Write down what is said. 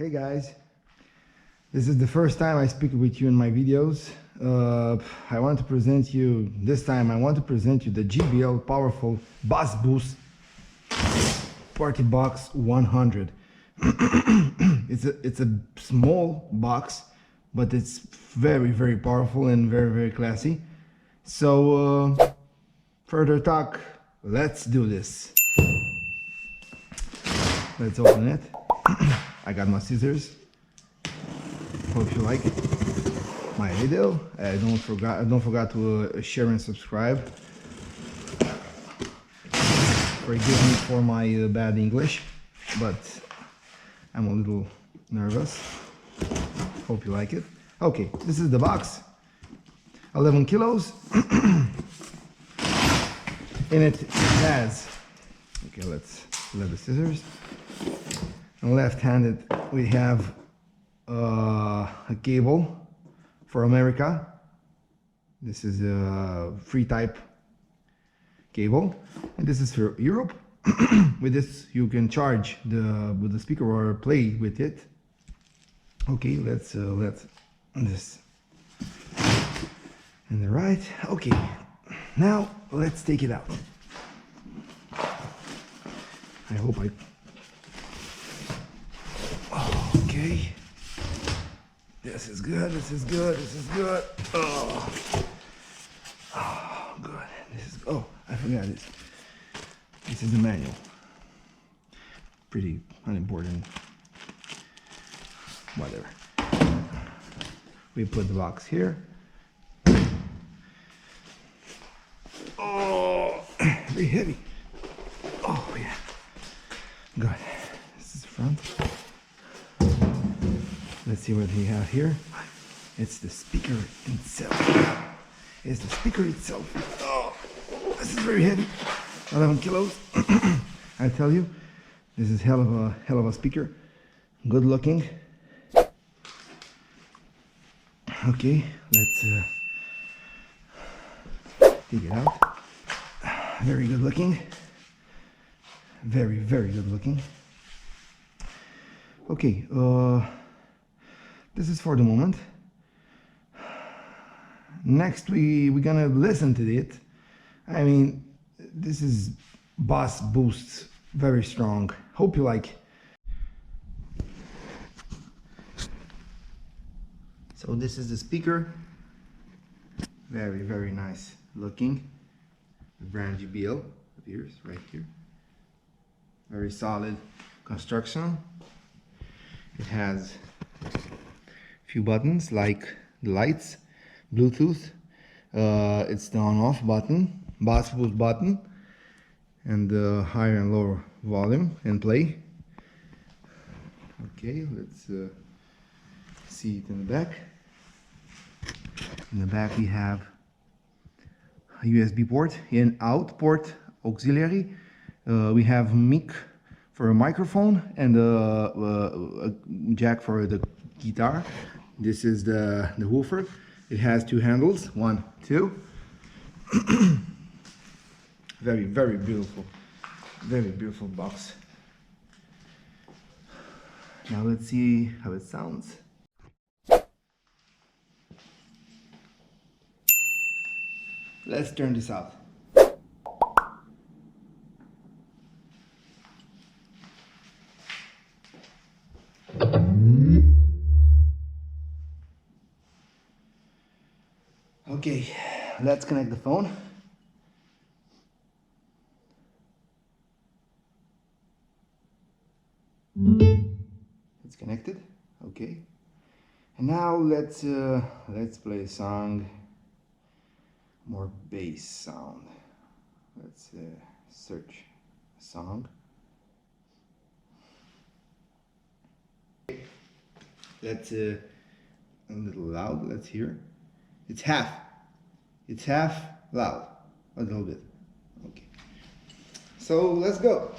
Hey guys, this is the first time I speak with you in my videos. I want to present you, this time I want to present you the JBL Powerful Bass Boost Party Box 100. It's a small box, but it's very powerful and very classy. So further talk, let's do this. Let's open it. I got my scissors. Hope you like my video. Don't forget to share and subscribe. Forgive me for my bad English, but I'm a little nervous. Hope you like it. Okay, this is the box. 11 kilos. In it has, okay, let's let the scissors. On left-handed we have a cable for America. This is a free type cable, and this is for Europe. With this you can charge with the speaker or play with it. Okay, let's this and the right. Okay, now let's take it out. I hope I okay. This is good, this is good, this is good. Oh, good. This is, oh, I forgot this. This is the manual. Pretty unimportant. Whatever. We put the box here. Oh, very heavy. Oh, yeah. Good. This is the front. Let's see what we have here. It's the speaker itself. It's the speaker itself. Oh, this is very heavy. 11 kilos. I tell you, this is hell of a speaker. Good looking. Okay, let's take it out. Very good looking. Very good looking. Okay, this is for the moment. Next we're gonna listen to it. I mean, this is Bass Boost, very strong. Hope you like. So this is the speaker. Very nice looking. The brand JBL appears right here. Very solid construction. It has few buttons like the lights, Bluetooth, it's the on-off button, Bass Boost button, and the higher and lower volume and play. Okay, let's see it in the back. In the back we have a USB port, in out port auxiliary. We have mic for a microphone and a jack for the guitar. This is the woofer. It has two handles, 1, 2. Very beautiful box. Now let's see how it sounds. Let's turn this out. Okay, let's connect the phone. It's connected. Okay, and now let's play a song. More bass sound. Let's search a song. Let's a little loud. Let's hear. It's half loud, a little bit. Okay, so let's go.